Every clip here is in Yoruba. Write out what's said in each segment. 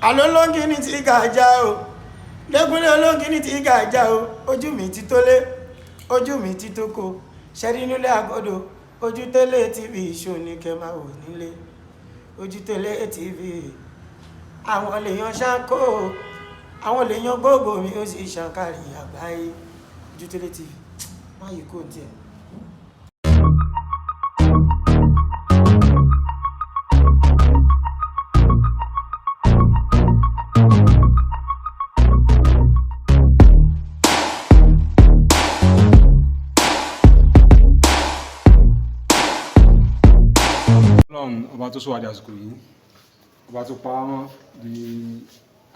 Alólóńgí ní ti gàjà o, lẹ́gúnlé olóńgí ní ti gàjà o, ojú mi ti tólé, ojú mi ti tóko, ṣẹ́rí nílé àgọ́dọ̀, ojú télé TV ṣó ní kẹ́ máa wò nílé, ojú télé TV, àwọn lèèyàn ṣáńkó, àwọn lèèyàn gbogbo mi ó sì ṣàǹkàrí àgbáyé, ojú télé TV, máa yìí kò tiẹ̀. Ọba tó sọ àdé àsìkò yìí, ọba tó pa wọ́n di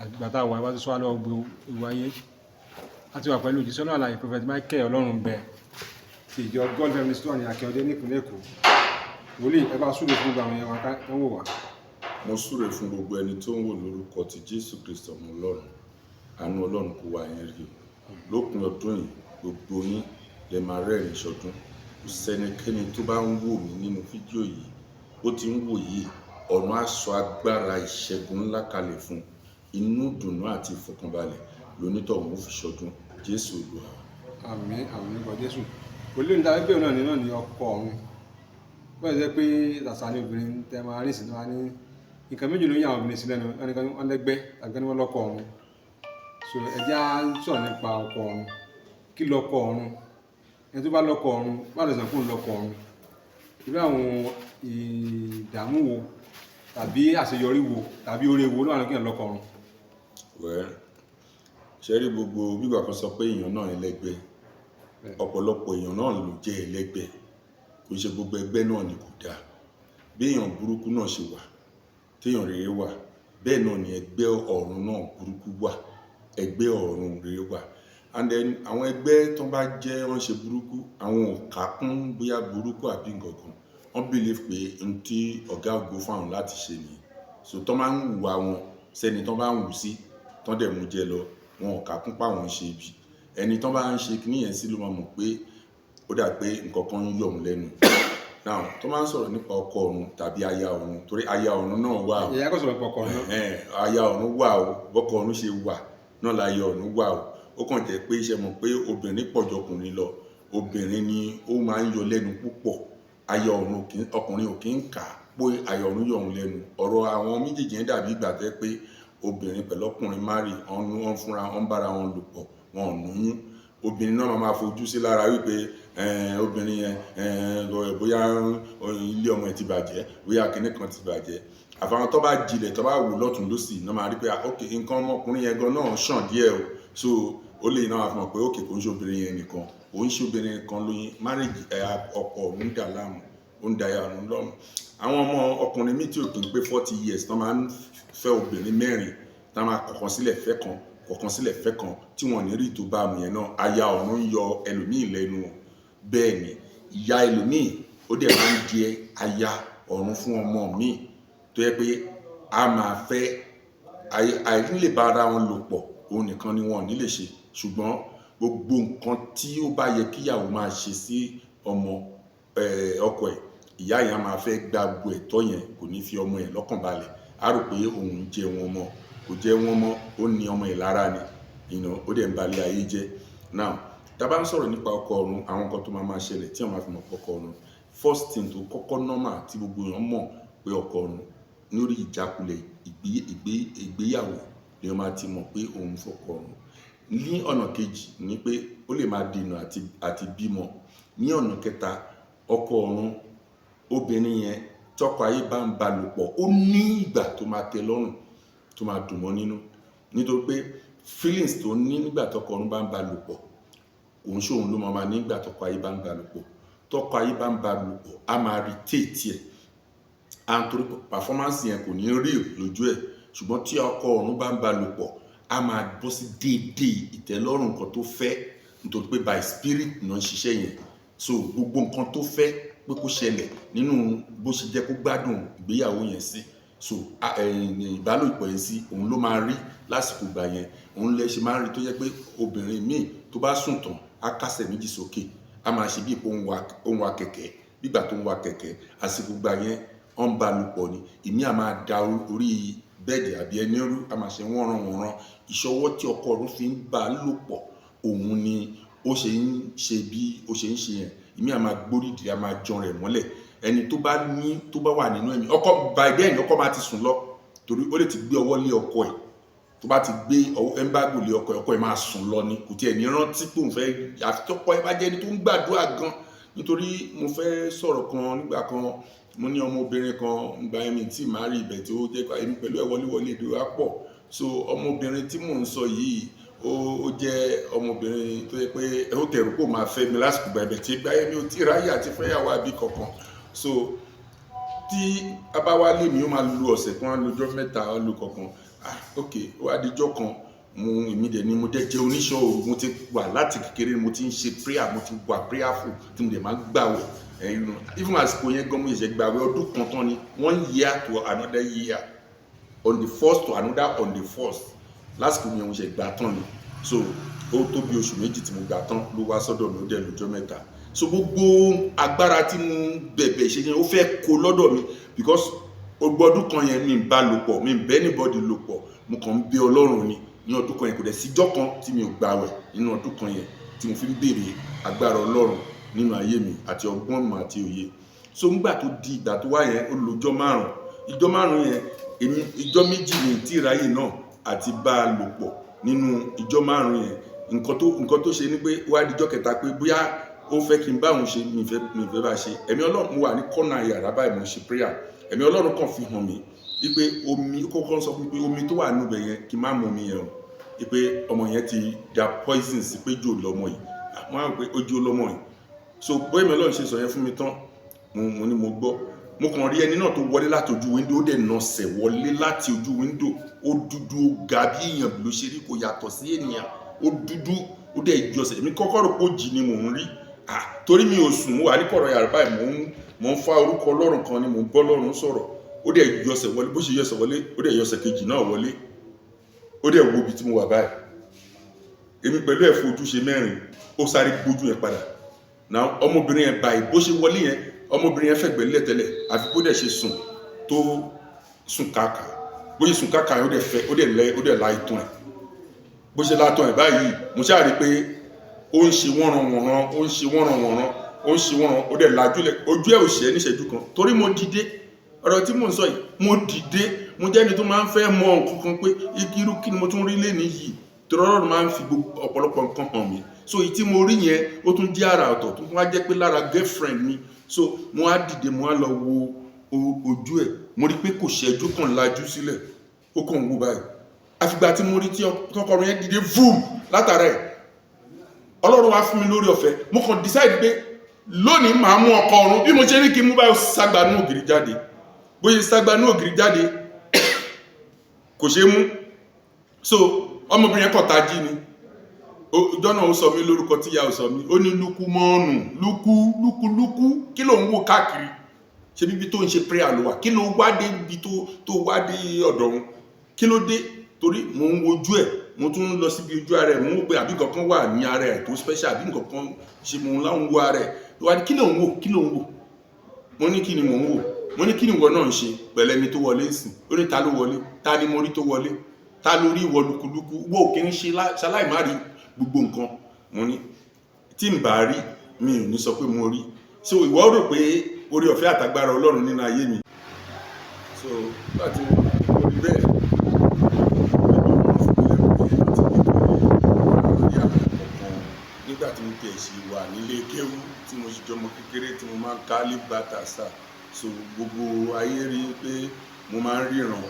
àgbàtà wà, ọba tó sọ àlọ́ ọgbọ̀n ìwà ayé. A ti wà pẹ̀lú òjíṣẹ́ náà láàyè Prophet Michael Olohumbe ti ìjọ God Feminist ní Akíọdé nípínlẹ̀ Èkó. Wòlíì ẹ bá súre fún gbogbo àwọn ẹ̀yàn wa tó ń wò wá. Mo súre fún gbogbo ẹni tó ń wò lórúkọ ti Jésù Kristi ọmọ Ọlọ́run. Àánú Ọlọ́run kó wá yín rí. Lópin ọdún yìí, gbogbo yín lè máa rẹ́rìn ṣọdún. Kò sẹ́nikẹ́ni tó bá ń wò mí nínú fídíò yìí, ó ti ń wò yìí, ọ̀run á sọ agbára ìṣẹ́gun ńlá kalẹ̀ fún inú ìdùnnú àti ìfọ̀kànbalẹ̀ lónítọ̀hún fi ṣọdún. Jésù Olúwa. Àmín, àmín nípa Jésù. Wòlíì ní dábẹ́ náà ní ọkọ ọ̀run. Bọ́ọ̀ jẹ́ pé tàṣà ni obìnrin tẹ máa rí sí náà ní nǹkan méjì ló ń yà àwọn obìnrin sílẹ̀ náà, wọ́n lẹ́gbẹ́ tàbí wọ́n lọ́kọ ọ̀run. So ẹja ń sọ̀rọ̀ nípa ọkọ ọ̀run. Kí lọ́kọ ọ̀run? Ẹni tó bá lọ́kọ ọ̀run, báwo lè sọ fún lọ́kọ ọ̀run? Irú àwọn ìdààmú wo tàbí àṣeyọrí wo tàbí oore wo ló wà ní kí èèyàn lọ́kọ ọ̀run? Ṣé rí gbogbo gbígbà kan sọ pé èèyàn náà ẹlẹ́gbẹ́, ọ̀pọ̀lọpọ̀ èèyàn náà ló jẹ́ ẹlẹ́gbẹ́, kò ṣe gbogbo ẹgbẹ́ náà ni kò dáa. Bí èèyàn burúkú náà ṣe wà, téèyàn rere wà, bẹ́ẹ̀ náà ni ẹgbẹ́ ọ̀run náà burúkú wà, ẹgbẹ́ ọ̀run rere wà. And then àwọn ẹgbẹ́ tó bá jẹ́ wọ́n ṣe burúkú, àwọn ò kà kún bóyá burúkú àbí nǹkan kan. Wọ́n believe pé n tí ọ̀gá ògo fún àwọn láti ṣe nìyí. So tó máa ń hùwà wọn sẹ́ni tó bá ń hù sí, tó dẹ̀ mú jẹ lọ, wọn ò kà kún pa àwọn ṣe ibi. Ẹni tó bá ń ṣe kíní yẹn sí ló máa mọ̀ pé ó dà pé nǹkan kan ń yọ̀ òun lẹ́nu. Now tó máa ń sọ̀rọ̀ nípa ọkọ ọ̀run tàbí aya ọ̀run, torí aya ọ̀run náà wà o. Ìyá kò sọ̀rọ̀ nípa ọkọ ọ̀run náà. Aya ọ̀run wà o, bọ́kọ ọ̀run ṣe wà náà láya ọ̀run wà o. Ó kàn jẹ́ pé iṣẹ́ mọ̀ pé obìnrin pọ̀ jù ọkùnrin lọ, obìnrin ni ó máa ń yọ lẹ́nu púpọ̀. Aya ọ̀run ọkùnrin ò kí ń kà pé aya ọ̀run yọ òun lẹ́nu. Ọ̀rọ̀ àwọn méjèèjì yẹn dàbí ìgbà tẹ́ pé obìnrin pẹ̀lú ọkùnrin marry, wọ́n fúnra wọn bára wọn lò pọ̀, wọn ò lóyún. Obìnrin náà máa fojú sí lára wípé obìnrin yẹn bóyá ilé ọmọ ẹ̀ ti bàjẹ́, bóyá kinní kan ti bàjẹ́. Àfàwọn tó bá jilẹ̀ tó bá wò lọ́tùn lósì náà máa rí pé ok nǹkan ọmọkùnrin yẹn gan náà ṣàn díẹ̀ o. So ó lè náà fi mọ̀ pé ok kò ń ṣe obìnrin yẹn nìkan, kò ń ṣe obìnrin nìkan lóyún. Marriage ọkọ ọ̀run dà láàmú, ó ń da aya ọ̀run lọ́mù. Àwọn ọmọ ọkùnrin mi tí ò kì í pé 40 years tó máa ń fẹ́ obìnrin mẹ́rin, tá máa kọ̀kan sílẹ̀ fẹ́ kan, kọ̀kan sílẹ̀ fẹ́ kan, tí wọ́n ní rí tó bá mu yẹn náà, aya ọ̀run ń yọ ẹlòmíì lẹ́nu. Bẹ́ẹ̀ ni ìyá ẹlòmíì ó dẹ̀ máa ń jẹ aya ọ̀run fún ọmọ míì tó yẹ pé a máa fẹ́ àìní lè bá ara wọn lò pọ̀, òun nìkan ni wọn ò ní lè ṣe. Ṣùgbọ́n gbogbo nǹkan tí ó bá yẹ kíyàwó máa ṣe sí ọmọ ọkọ ẹ̀, ìyá yẹn máa fẹ́ gba gbogbo ẹ̀tọ́ yẹn, kò ní fi ọmọ yẹn lọ́kàn balẹ̀. A rò pé òun jẹ wọn mọ́, kò jẹ wọn mọ́, ó ní ọmọ ẹ̀ lára ni, ó dẹ̀ ń balẹ̀ ayé jẹ́. Now tá bá ń sọ̀rọ̀ nípa ọkọ ọ̀run, àwọn nǹkan tó máa ṣẹlẹ̀ tí wọ́n máa fi mọ̀ ọkọ ọ̀run. First thing tó kọ́kọ́ normal tí gbogbo èèyàn mọ̀ pé ọkọ ọ̀run lórí ìjákulẹ̀ ìgbéyàwó ni wọ́n máa ti mọ̀ pé òun fọkọ ọ̀run. Ní ọ̀nà kejì ni pé ó lè máa dènà àti bímọ. Ní ọ̀nà kẹta, ọkọ ọ̀run obìnrin yẹn tọkọ ayé bá ń bá lò pọ̀, ó ní ìgbà tó máa tẹ́ lọ́rùn, tó máa dùn mọ́ nínú. Nítorí pé feelings tó ní nígbà tọkọ ọ̀run bá ń bá lò pọ̀, òun ṣòun ló máa ní nígbà tọkọ ayé bá ń bá lò pọ̀. Tọkọ ayé bá ń bá lò pọ̀, a máa irritate ẹ̀. And torí performance yẹn kò ní real lójú ẹ̀. Ṣùgbọ́n tí ọkọ ọ̀run bá ń bá lò pọ̀, a máa bọ́ sí déédéé ìtẹ́lọ́rùn nǹkan tó fẹ́, nítorí pé by spirit náà ń ṣiṣẹ́ yẹn. So gbogbo nǹkan tó fẹ́ pé kó ṣẹlẹ̀ nínú bó ṣe jẹ́ kó gbádùn ìgbéyàwó yẹn sí. So ìbálòpọ̀ yẹn sí òun ló máa rí lásìkò gbà yẹn. Òun lẹ ṣe máa rí tó yẹ pé obìnrin míì tó bá sùn tán á kásẹ̀ méjì sókè, a máa ṣe bí ipò ó ń wa kẹ̀kẹ́, bígbà tó ń wa kẹ̀kẹ́. Àsìkò gbà yẹn ó ń bá lò pọ̀ ni. Ìmí a máa da orí bẹ́ẹ̀dì àbí ẹni rú a máa ṣe wọ́nranwọ̀nran. Ìṣọwọ́ tí ọkọ ọ̀run fi ń bá a lò pọ̀ òun ni ó ṣe ń ṣe bí ó ṣe ń ṣe yẹn. Ìmí a máa gbórídìí a máa jan rẹ̀ mọ́lẹ̀. Ẹni tó bá wà nínú ẹ̀mí ọkọ by then ọkọ máa ti sùn lọ torí ó lè ti gbé ọwọ́ lé ọkọ ẹ̀. Tó bá ti gbé ẹ̀ńbágò lé ọkọ ẹ̀ máa sùn lọ ni kò tiẹ̀ ní rántí pé òun fẹ́ àfi tọ́kọ ẹ̀ bá jẹ́ ẹni tó ń gbàdúrà gan. Nítorí mo fẹ́ sọ̀rọ̀ kan nígbà kan mo ní ọmọbìnrin kan nígbà ẹ̀mí tí màá rí ibẹ̀ tí ó jẹ́ ẹ̀mí pẹ̀lú ẹ̀ wọléwọlé èdè wa pọ̀. So ọmọbìnrin tí mò ń sọ yìí ó jẹ́ ọmọbìnrin tó yẹ pé ó tẹ̀rù kó máa fẹ́ mi lásìkò gbàgbẹ́ tí gbá ẹ̀mí ò tí ráyè àti fẹ́yàwó àbí kankan. So tí a bá wá lé mi ó máa lo ọ̀sẹ̀ kan á lọ́jọ́ mẹ́ta á lo kankan. Ok ó wá dijọ́ kan èmi dẹ̀ ni mo jẹ́ oníṣọ́ òru mo ti wà láti kékeré mo ti ń ṣe prayer mo ti wà prayerful tí mo dẹ̀ máa gbàwẹ̀ even àsìkò yẹn gan mo ṣẹ̀ṣẹ̀ gbàwẹ̀ ọdún kan tán ni 1 year to another year on the first to another on the first lásìkò yẹn mo ṣẹ̀ gbà tán ni. So ó tó bí oṣù méjì tí mo gbà tán ló wá sọ́dọ̀ mi ó dẹ̀ lọ́jọ́ mẹ́ta. So gbogbo agbára tí mo bẹ̀bẹ̀ ṣe yẹn ó fẹ́ kó lọ́dọ̀ mi because gbogbo ọdún kan yẹn mi ń bá lò pọ̀ mi ń bẹ́ anybody lò pọ̀ mo kàn ń bẹ Ọlọ́run ni ní ọdún kan yẹn kò dẹ̀ síjọ́ kan tí mi ò gbàwẹ̀ nínú ọdún kan yẹn tí mo fi ń béèrè agbára Ọlọ́run nínú ayé mi àti ọgbọ́n mi àti òye. So nígbà tó di ìgbà tó wá yẹn ó lọ́jọ́ márùn-ún yẹn èmi ìjọ́ méjì ní tí ìráyè náà àti bá a lò pọ̀ nínú ìjọ́ márùn-ún yẹn nǹkan tó ṣe ni pé wá dijọ́ kẹta pé bóyá ó fẹ́ kí n bá òun ṣe mi fẹ́ bá ṣe. Ẹ̀mí Ọlọ́run mo wà ní kọ́nà yàrá báyìí mo ṣe prayer ẹ̀mí Ọlọ́run kàn fi hàn mí wípé omi kọ́kọ́ sọ fún mi pé omi tó wà níbẹ̀ yẹn kí n má mu omi yẹn o wípé ọmọ yẹn ti da poison sí pé jò lọmọ yìí àwọn àwọn pé ojú lọmọ yìí. So bóyá ẹ̀mí Ọlọ́run ṣe sọ yẹn fún mi tán mo ní mo gbọ́ mo kàn rí ẹni náà tó wọlé láti ojú wíńdò ó dẹ̀ nọsẹ̀ wọlé láti ojú wíńdò ó dúdú ó ga bí èèyàn ló ṣe rí kò yàtọ̀ sí ènìyàn ó dúdú ó dẹ̀ jọsẹ̀ èmi kọ́kọ́ rò pé ó jì ni mò ń rí torí mi ò sùn mo wà ní kọ̀rọ̀ yàrá báyìí mò ń fa orúkọ Ọlọ́run kan ni mò ń bọ́ Ọlọ́run sọ̀rọ̀ ó dẹ̀ yọsẹ̀ wọlé bó ṣe yọsẹ̀ wọlé ó dẹ̀ yọsẹ̀ kejì náà wọlé ó dẹ̀ wo ibi tí mo wà báyìí èmi pẹ̀lú ẹ̀ fojú ṣe mẹ́rin ó sáré gbójú yẹn padà náà ọmọbìnrin yẹn báyìí bó ṣe wọlé yẹn ọmọbìnrin yẹn fẹ̀gbẹ́ lẹ̀ tẹ́lẹ̀ àfi bó dẹ̀ ṣe sùn tó sùn kàkà bó ṣe sùn kàkà yẹn ó dẹ̀ la ìtàn ẹ̀ bó ṣe látọ̀ ẹ̀ báyìí mo ṣáà rí pé ó ń ṣe wọ́nranwọ̀nran ó dẹ̀ lajúlẹ̀ ojú ẹ̀ ò ṣẹ́ níṣẹ́jú kan torí mo dìde ọ̀rọ̀ tí mò ń sọ yìí mo dìde mo jẹ́ ẹni tó máa ń fẹ́ mọ nǹkan kan pé irú kí ni mo tún rí lẹ́ni yìí torí Ọlọ́run máa ń fi ọ̀pọ̀lọpọ̀ nǹkan hàn mí. So èyí tí mo rí yẹn ó tún jẹ́ àrà ọ̀tọ̀ tó wá jẹ́ pé lára girlfriend mi. So mo á dìde mo á lọ wo ojú ẹ̀ mo rí pé kò ṣẹ́jú kan lajú sílẹ̀ ó kàn wò báyìí àfìgbà tí mo rí tí ọkọ̀run yẹn dìde vum látara ẹ̀ Ọlọ́run wá fún mi lórí ọ̀fẹ́ mo kàn decide pé lónìí màá mú ọkọ ọ̀run bí mo ṣe ní kí n mú báyìí ságbánú ògiri jáde bóyá ságbánú ògiri jáde kò ṣe mú. So ọmọbìnrin yẹn kọ̀ tají ni ọjọ́ náà ó sọ mí lórúkọ tí ìyá ò sọ mí ó ní lúkú mọ́ọ̀nù lúkú kí ló ń wò káàkiri ṣe bíbí tó ń ṣe prayer ló wà kí ló wá dé ibi tó wá dé ọ̀dọ̀ òun kí ló dé torí mò ń wojú ẹ̀ mo tún lọ síbi ojú ara ẹ̀ mo ń pè àbí kankan wà ní ara ẹ̀ tó special àbí nǹkan ṣe mo láwọn wo ara ẹ̀ wá ní kí ló ń wò mo ní kí ni mò ń wò mo ní kí ni ìwọ náà ń ṣe pẹ̀lẹ́ ni tó wọlé ìsìn ó ní ta ló wọlé ta ni mo rí tó wọlé ta ló rí ìwọ lukuluku wò kí n ṣe ṣaláì má rí gbogbo nǹkan mo ní tí n bá rí mi ò ní sọ pé mo rí. So ìwọ rò pé orí ọ̀fẹ́ àtagbára Ọlọ́run nínú ayé mi. So láti orí bẹ́ẹ̀ nígbà tí mo tẹ̀ sí wà nílé kéwú tí mo ṣe jọmọ kékeré tí mo máa ń ká lé bàtà sá so gbogbo ayé rí pé mo máa ń ríran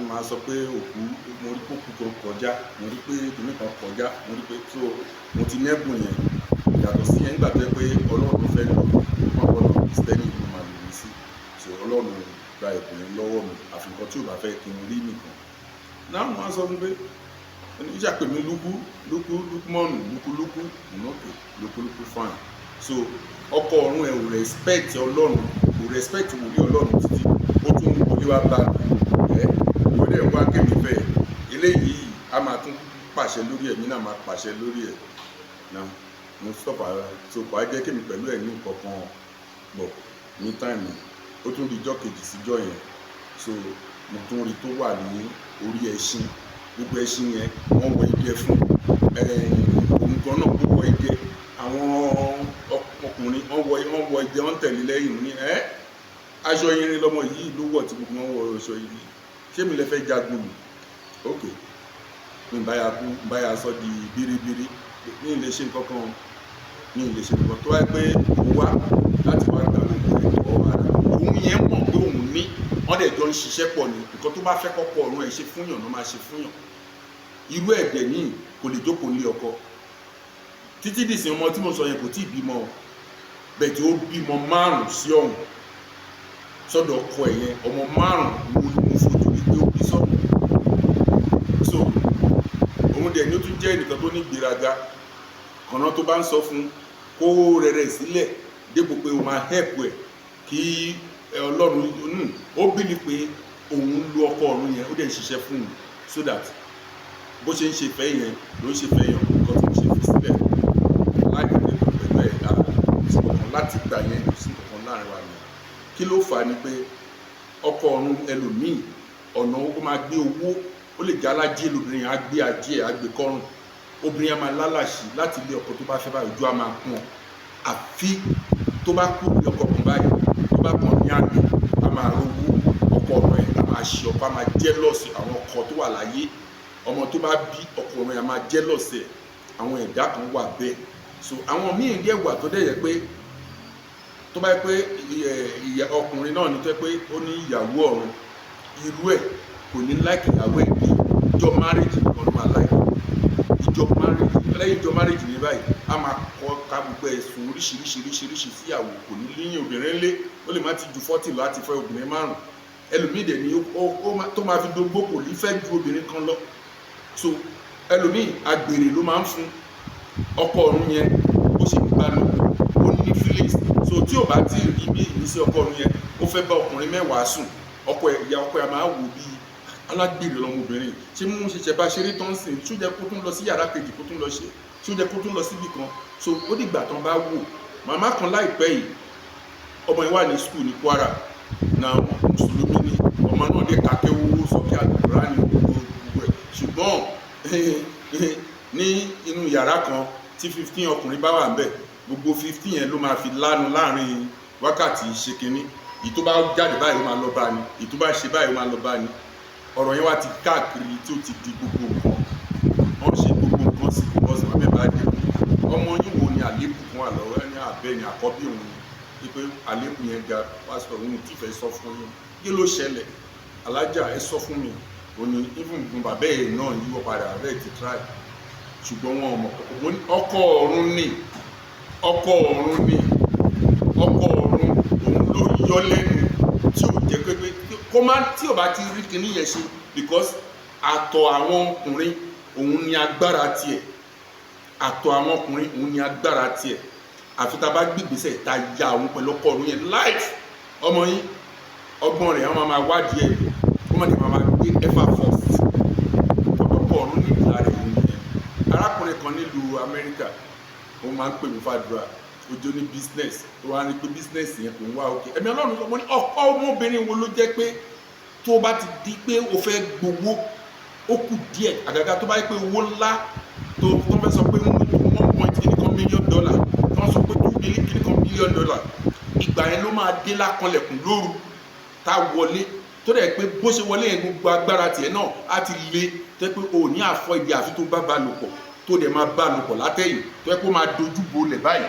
máa sọ pé òkú mo rí kókù kan kọjá mo rí pé kìnnì kan kọjá mo rí pé so mo ti nẹ́bùn yẹn yàtọ̀ sí yẹn nígbà tó yẹ pé Ọlọ́run fẹ́ lọ wọ́n gbọ́dọ̀ kristẹni ló máa lò mí sí so Ọlọ́run gba ẹ̀bùn yẹn lọ́wọ́ mi àfikún tí ò bá fẹ́ kí n rí nìkan náà mo á sọ fún pé oníjà pè mí lúkúmọ́ọ̀nù lúkúlúkú ìnáwó lúkúlúkú fine so ọkọ ọ̀run ẹ̀ ò respect Ọlọ́run kò respect wòlíì Ọlọ́run títí ó tún wọlé wá bá ìwé dẹ̀ wá kémi fẹ́ eléyìí a máa tún pàṣẹ lórí ẹ̀ mí náà máa pàṣẹ lórí ẹ̀ náà mo stop ara so kò á jẹ́ kémi pẹ̀lú ẹ̀ ní nǹkan bọ̀ ní táìmù ó tún di ijọ́ kejì síjọ́ yẹn so mo tún rí tó wà ní orí ẹṣin, gbogbo ẹṣin yẹn wọ́n wọ idẹ fún òun gan náà kó wọ idẹ, àwọn ọkùnrin wọ́n wọ idẹ, wọ́n tẹ̀lé lẹ́yìn ní aṣọ irin lọmọ yìí ló wọ̀ tí gbogbo wọn wọ aṣọ yìí, ṣé mi lè fẹ́ jagun mi? Ok, mi bá ya sọ di biribiri, ní ilé ṣe nǹkan kan, ní ilé ṣe nǹkan tó wáyé pé òun wá láti wá gbà gbogbo ẹ̀kọ́ ara òun yẹn mọ̀ pé òun ní wọ́n dẹ̀ jọ ń ṣiṣẹ́ pọ̀ ní nǹkan tó bá fẹ́ kọ́kọ́ ọ̀run ẹ̀ ṣe fúnyàn ló máa ṣe fúnyàn. Irú ẹ̀dẹ̀ ní kò lè jókòó nílé ọkọ títí dìsìn, ọmọ tí mo sọ yẹn kò tí ì bímọ, bẹ́ẹ̀ tí ó bímọ 5 sí ọ̀hún sọ́dọ̀ ọkọ ẹ̀ yẹn, ọmọ 5 mo fojú rí pé ó bí sọ́dọ̀. So òun dẹ̀ ni ó tún jẹ́ ẹnìkan tó ní ìgbéraga, ọ̀nà tó bá ń sọ fún kó rẹ̀rẹ̀ sílẹ̀ dépò pé o máa help ẹ̀ kí Ọlọ́run ó bìlì pé òun lu ọkọ ọ̀run yẹn ó dẹ̀ ń ṣiṣẹ́ fún un, so that bó ṣe ń ṣe fẹ́ yẹn ló ń ṣe fẹ́ yẹn nǹkan tó ń ṣe fi sílẹ̀ láì pé pẹ̀lú ẹ̀dá ìṣọ̀kan láti gbà yẹn sí ọ̀kan láàrin wa yẹn. Kí ló fà á ni pé ọkọ ọ̀run ẹlòmíì ọ̀nà ó máa gbé owó, ó lè jẹ́ alájẹ́ lóbìnrin, á gbé ajé ẹ̀ á gbé kọ́rùn, obìnrin á máa lálàṣì láti ilé ọkọ tó bá fẹ́ báyìí, ojú á máa pọ́n, àfi tó bá kú ní ọkọ kan báyìí tó bá pọ́n ní àgbẹ̀ á máa rówó, ọkọ ọ̀run ẹ̀ á máa ṣe ọkọ, á máa jẹ́lọ́sì àwọn ọkọ tó wà láyé, ọmọ tó bá bí ọkọ ọ̀run ẹ̀ á máa jẹ́lọ́sì ẹ̀, àwọn ẹ̀dá kan wà bẹ́ẹ̀. So àwọn míì díẹ̀ wà tó dẹ̀ yẹ pé tó bá yẹ pé ọkùnrin náà ní tó yẹ pé ó ní ìyàwó ọ̀run, irú ẹ̀ kò ní láìkì ìyàwó ẹ̀ bí ìjọ márèjì kan ló máa láìkì, ìjọ márèjì lẹ́yìn ìjọ márèjì ní báyìí á máa kọ́ ká gbogbo ẹ̀sùn oríṣiríṣi síyàwó, kò ní líyìn obìnrin lé, ó lè má ti ju 40 láti fẹ́ obìnrin 5, ẹlòmíì dẹ̀ ni tó máa fi dógbó kò ní fẹ́ ju obìnrin kan lọ. So ẹlòmíì àgbèrè ló máa ń fún ọkọ ọ̀run yẹn, bó ṣe ń gbà lọ ó ní feelings. So tí ò bá tí ì rí bí ìmísí ọkọ ọ̀run yẹn, ó fẹ́ bá ọkùnrin 10 sùn, ìyá ọkọ ẹ̀ máa wò bí alágbèrè lọmọbìnrin, ṣé mú ṣẹṣẹ bá ṣeré tán sìn, ṣó jẹ́ kó tún lọ sí yàrá kejì kó tún lọ ṣe, ṣó jẹ́ kó tún lọ síbì kan. So ó dìgbà tán bá wò. Màmá kan láìpẹ́ yìí, ọmọ yìí wà ní skul ní Kwara na mùsùlùmí ni, ọmọ náà dé kàkẹ́ owó sókè àdúrà ní gbogbo ẹ̀, ṣùgbọ́n ní inú yàrá kan tí 15 ọkùnrin bá wà ń bẹ̀, gbogbo 15 yẹn ló máa fi lánu láàrin wákàtí ṣe kínní, ìtó bá jáde báyìí ó máa lọ bá ní, ìtó bá ṣe báyìí ó máa lọ bá ní. Ọ̀rọ̀ yẹn wá ti káàkiri tí ó ti di gbogbo nǹkan, wọ́n ṣe gbogbo nǹkan sí kò bọ́sùn wọn bẹ́ẹ̀ bá dé ọmọ yín wo ni àléébù kan wà lọ́wọ́ ẹni àbẹ́ ni àkọ́bí òun ni pé àléébù yẹn ga pásítọ̀ òun tí fẹ́ sọ fún yín, kí ló ṣẹlẹ̀ alájà ẹ sọ fún mi, òun ni even gun bàbá ẹ̀ náà yíwọ́ padà bàbá ẹ̀ ti try, ṣùgbọ́n wọn ọmọ ọkọ ọ̀run ni ọkọ ọ̀run ni ọkọ ọ̀run òun ló yọ lẹ́nu tí ò jẹ́ pé kó má tí ò bá ti rí kinní yẹn ṣe, because àtọ̀ àwọn ọkùnrin òun ni agbára tiẹ̀, àtọ̀ àwọn ọkùnrin òun ni agbára tiẹ̀, àfi tá a bá gbìgbésẹ̀ tá a ya òun pẹ̀lú ọkọ ọ̀run yẹn life. Ọmọ yín ọgbọ́n rẹ̀ wọ́n máa wádìí ẹ̀, wọ́n máa ní máa gbé ẹ̀fà first, ọkọ ọ̀run ní ìlà rẹ̀ òun yẹn. Arákùnrin kan nílùú Amẹ́ríkà òun máa ń pè mí fàdúrà, ojú ní business tó wá ní pé business yẹn kò ń wá òkè. Ẹ̀mí Ọlọ́run sọ mo ní ọkọ ọmọbìnrin wo ló jẹ́ pé tó bá ti di pé o fẹ́ gbowó ó kù díẹ̀, àgàgà tó bá yẹ pé owó ńlá tó fẹ́ sọ pé $1.1 million tó wọ́n sọ pé $2 billion, ìgbà yẹn ló máa dé lákànlẹ̀kùn lóru tá wọlé, tó dẹ̀ pé bó ṣe wọlé yẹn gbogbo agbára tiẹ̀ náà á ti le, tó yẹ pé o ní àfọ ìdí àfi tó bá lò pọ̀, tó dẹ̀ máa bá lò pọ̀ látẹ̀yìn, tó yẹ pé ó máa dojú bolẹ̀ báyìí.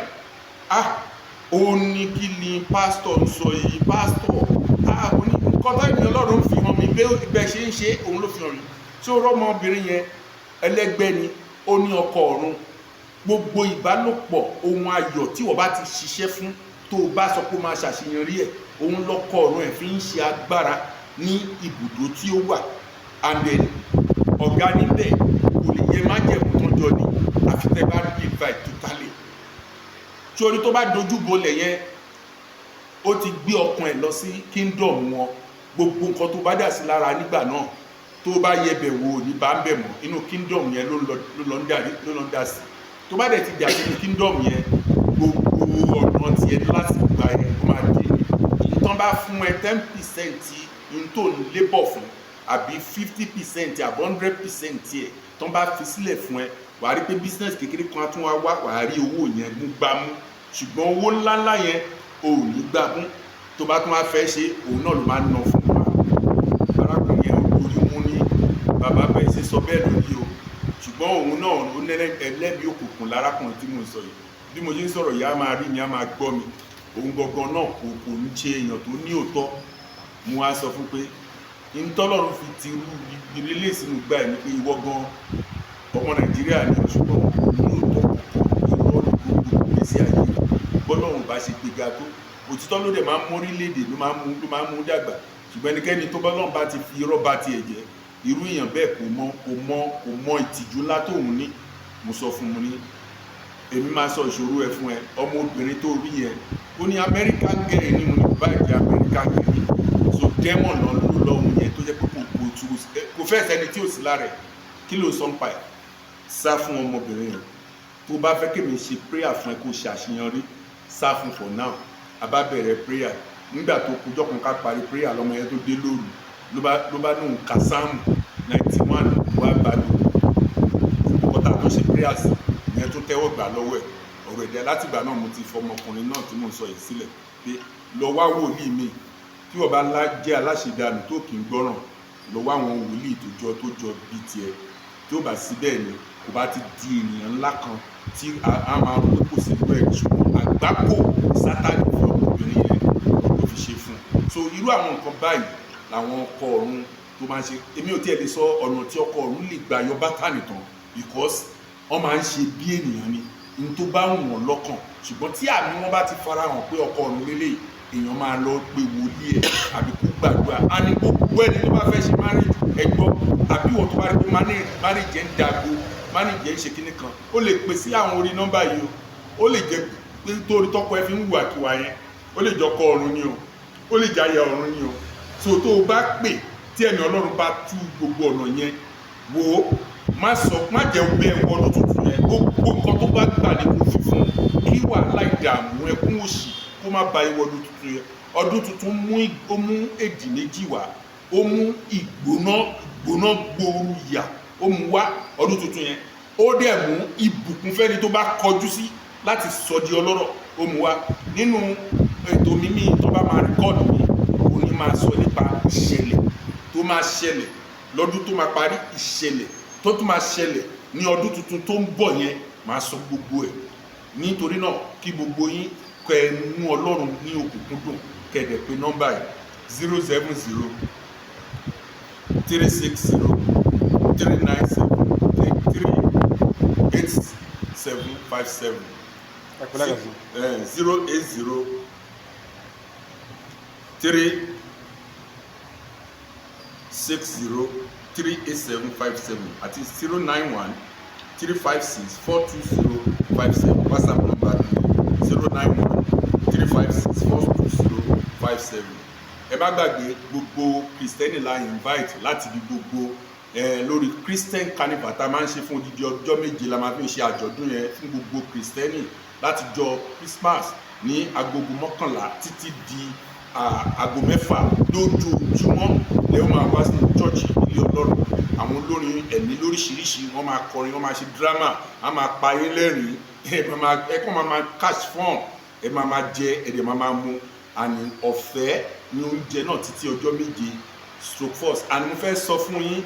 Ó ní kí ni pásítọ̀ ń sọ yìí, pásítọ̀ ó ní nǹkan táyì ní Ọlọ́run fi hàn mí pé ibẹ̀ ṣe ń ṣe òun ló fi hàn mí. Tí ó rọ́mọbìnrin yẹn ẹlẹ́gbẹ́ ni, ó ní ọkọ ọ̀run, gbogbo ìbálòpọ̀ ohun ayọ̀ tí wọ́n bá ti ṣiṣẹ́ fún tó bá sọ pé ó máa ṣàṣeyọrí ẹ̀, òun lọ́kọ ọ̀run ẹ̀ fi ń ṣe agbára ní ibùdó tí ó wà. And then ọ̀gá níbẹ̀ kò lè yẹ májẹ̀mú tó jọ ní àfitẹ́ bá rí invite totally. Torí tó bá dojú bolẹ̀ yẹn ó ti gbé ọkàn ẹ̀ lọ sí kingdom wọn, gbogbo nǹkan tó bá dà sí lára nígbà náà tó bá yẹbẹ̀ wò ní bá ń bẹ̀ mọ́, inú kingdom yẹn ló lọ ń dà sí. Tó bá dẹ̀ ti dà sí kingdom yẹn, gbogbo ọ̀nà tiẹ̀ láti gba ẹ̀ kó máa dé. Ìtàn bá fún ẹ 10% n tó ń lébọ̀ fún àbí 50% àbí 100% tiẹ̀ tó ń bá fi sílẹ̀ fún ẹ wàá rí pé business kékeré kan tún wá wàá rí owó yẹn mú gbámú ṣùgbọ́n owó ńláńlá yẹn ò ní gbámú tó bá tún wá fẹ́ ṣe òun náà ló máa ń ná fún wa arákùnrin yẹn lórí mú ní bàbá bẹ́ẹ̀ ṣe sọ bẹ́ẹ̀ lórí o ṣùgbọ́n òun náà ó ẹlẹ́bi òkùnkùn lárákùnrin tí mò ń sọ yìí bí mo ṣe ń sọ̀rọ̀ yìí á máa rí mi á máa gbọ́ mi òun gangan náà kò ń ṣe èèyàn tó ní òótọ́ mo wá sọ fún pé ìtọ́lọ́run fi ti rú ìrẹ́lẹ̀ sínú gbà ẹ̀ ní pé ìwọ gan ọmọ Nàìjíríà ní ṣùgbọ́n ní òótọ́ ìrọ́ ní gbogbo ìgbésí ayé bọ́lọ́run bá ṣe gbéga tó òtítọ́ ló dẹ̀ máa ń mú orílẹ̀-èdè ló máa ń mú dàgbà ṣùgbọ́n ẹnikẹ́ni tó bọ́lọ́run bá ti fi irọ́ bá tiẹ̀ jẹ́ irú èèyàn bẹ́ẹ̀ kò mọ ìtìjú ńlá tóun ní mo sọ fún mu ní èmi máa sọ ìṣòro ẹ fún ẹ ọmọ obìnrin tó rí yẹn ó ní American girl ní mo ní báyìí American girl so demon lọ lò lọ́hùn yẹn tó jẹ́ pé kò fẹ́ sẹ́ni tí ò sí lára ẹ̀ kí ló sọ ń pa ẹ̀ sá fún ọmọbìnrin yẹn tó bá fẹ́ kémi ṣe prayer fún ẹ kó ṣàṣeyọrí sá fún for now a bá bẹ̀rẹ̀ prayer nígbà tó kújọ́ kan ká parí prayer lọ́mọ yẹn tó dé lóru ló bá nù ká sáàmù 91 wá bá lò kọ́tà tó ṣe prayer sí ìyẹn tó tẹ́wọ́ gbà lọ́wọ́ ẹ̀ ọ̀rọ̀ ẹ̀dẹ́ látìgbà náà mo ti fọmọkùnrin náà tí mò ń sọ yìí sílẹ̀ pé lọ wá wòlíì mi tí ọba jẹ́ aláṣẹdànù tó kì í gbọ́ràn lọ wá àwọn wòlíì tó jọ bíi tiẹ̀ tí ó bá sí bẹ́ẹ̀ ni kò bá ti di ènìyàn ńlá kan tí a máa rò pé kò sí irú ẹ̀ ṣùgbọ́n àgbákò Sátánì fún ọmọbìnrin yẹn ló fi ṣe fún un so irú àwọn nǹkan báyìí làwọn ọkọ ọ̀run tó máa ń ṣe èmi ò tiẹ̀ lè sọ ọ̀nà tí ọkọ ọ̀run lè gbà yọ Bátánì tán because wọ́n máa ń ṣe bí ènìyàn ni ní tó bá wù wọ́n lọ́kàn ṣùgbọ́n tí àmì wọn bá ti farahàn pé ọkọ ọ̀run lélẹ̀ èèyàn máa lọ pé wòlíì ẹ̀ àbí kó gbàdúrà á ní gbogbo ẹni tó bá fẹ́ ṣe marriage ẹgbọ́ àbí wọ́n tó bá rí pé marriage ń dago marriage ń ṣe kíní kan ó lè pè sí àwọn orí nọ́mbà yìí o ó lè jẹ́ pé torí tọ́kọ ẹ fi ń wùwà kíwà yẹn ó lè jọ ọkọ ọ̀run ni o ó lè jẹ́ aya ọ̀run ni o so tó o bá pè tí ẹ̀mí Ọlọ́run bá tú gbogbo ọ̀nà yẹn wò ó má jẹ́ bẹ́ẹ̀ wọ́n tuntun yẹn gbogbo nǹkan tó bá gbà ní kó fi fún kí wàhálà ìdààmú ẹkún òṣì kó má ba ìwọ ọdún tuntun yẹn ọdún tuntun ó mú èdì méjì wá ó mú ìgbóná gbòòrò ìyà ó mú wá ọdún tuntun yẹn ó dẹ̀ mú ìbùkún fẹ́ni tó bá kọjú sí láti sọ di ọlọ́rọ̀ ó mú wá nínú ètò mímí tó bá máa rìkọ́ọ̀dù mi ó ní máa sọ nípa ìṣẹ̀lẹ̀ tó máa ṣẹlẹ̀ lọ́dún tó máa parí ìṣẹ̀lẹ̀ tó tún máa ṣẹlẹ̀ ní ọdún tuntun tó ń bọ̀ yẹn máa sọ gbogbo ẹ̀ nítorí náà kí gbogbo yín kẹ́ ẹ mú Ọlọ́run ní òkùnkùndùn kẹ̀dẹ̀ pé nọ́mbà yìí 070 360 397 8757 080 360 38757 àti 091 356 42057 WhatsApp number 091 356 42057. ẹ má gbàgbé gbogbo kristẹni la invite láti di gbogbo lórí Christian carnival tá a máa ń ṣe fún odidi ọjọ́ méje la máa fi ń ṣe àjọ̀dún yẹn fún gbogbo kristẹni láti jọ Christmas ní agogo 11 títí di aago 6 lójoojúmọ́ lẹ́yìn máa wá sí church ilé Ọlọ́run àwọn olórin ẹ̀mí lóríṣiríṣi wọ́n máa kọrin wọ́n máa ṣe drama wọ́n máa pa yín lẹ́rìn ẹ̀kọ́ máa cash fún ẹ̀ máa jẹ ẹ̀dẹ̀ máa mú àní ọ̀fẹ́ ní oúnjẹ náà títí ọjọ́ méje stroke force àní mo fẹ́ sọ fún yín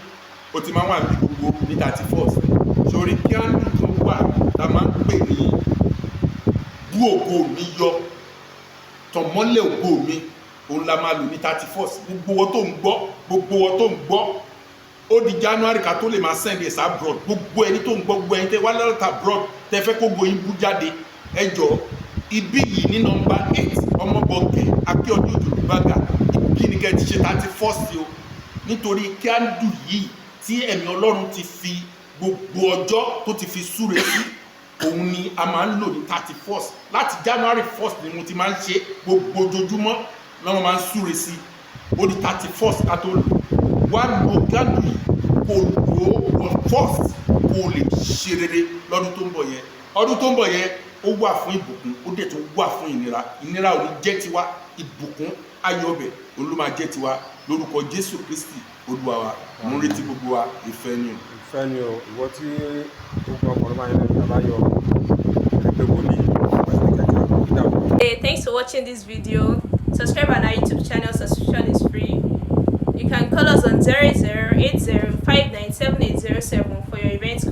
ó ti máa wà ní gbogbo ní 31st sórí kíándù tó wà tá a máa ń pè ní bú ògo mi yọ tọ̀mọ́lẹ̀ ògo mi òun la máa lò ní 31st gbogbo wọn tó ń gbọ́ ó di January ká tó lè máa send ẹ̀sà abroad gbogbo ẹni tó ń gbọ́ gbogbo ẹni tẹ́ wá lọ́tà abroad tẹ́ fẹ́ kó gbóyin bú jáde ẹjọ́ ibi yìí ní nọ́mbà 8 ọmọbọ̀gẹ̀ akíọdún Yorùbága ibi ní kẹ́ ti ṣe 31st o nítorí kíándù yìí tí ẹ̀mí Ọlọ́run ti fi gbogbo ọjọ́ tó ti fi súre sí òun ni a máa ń lò ní 31st láti January 1st ni mo ti máa ń ṣe gbogbo ojoojúmọ́ lọ́wọ́ máa ń súre sí ó di 31st ká tó lò wá lo kíándù yìí kò lò ó 1st kò lè ṣe rere lọ́dún tó ń bọ̀ yẹn ọdún tó ń bọ̀ yẹn ó wà fún ìbùkún ó dẹ̀ tó wà fún ìnira ò ní jẹ́ tiwa ìbùkún ayọ̀bẹ̀ olú máa jẹ́ tiwa lórúkọ Jésù Kristi Olúwa wa mo ń retí gbogbo wa ìfẹ́ ni o. ìfẹ́ ni o ìwọ tí gbogbo ọkùnrin máa ń lẹ́nu àbáyọ ẹgbẹ́ wòlíì Hey, thanks for watching this video. Subscribe on our YouTube channel. Subscription is free. You can call us on 0080597807 for your events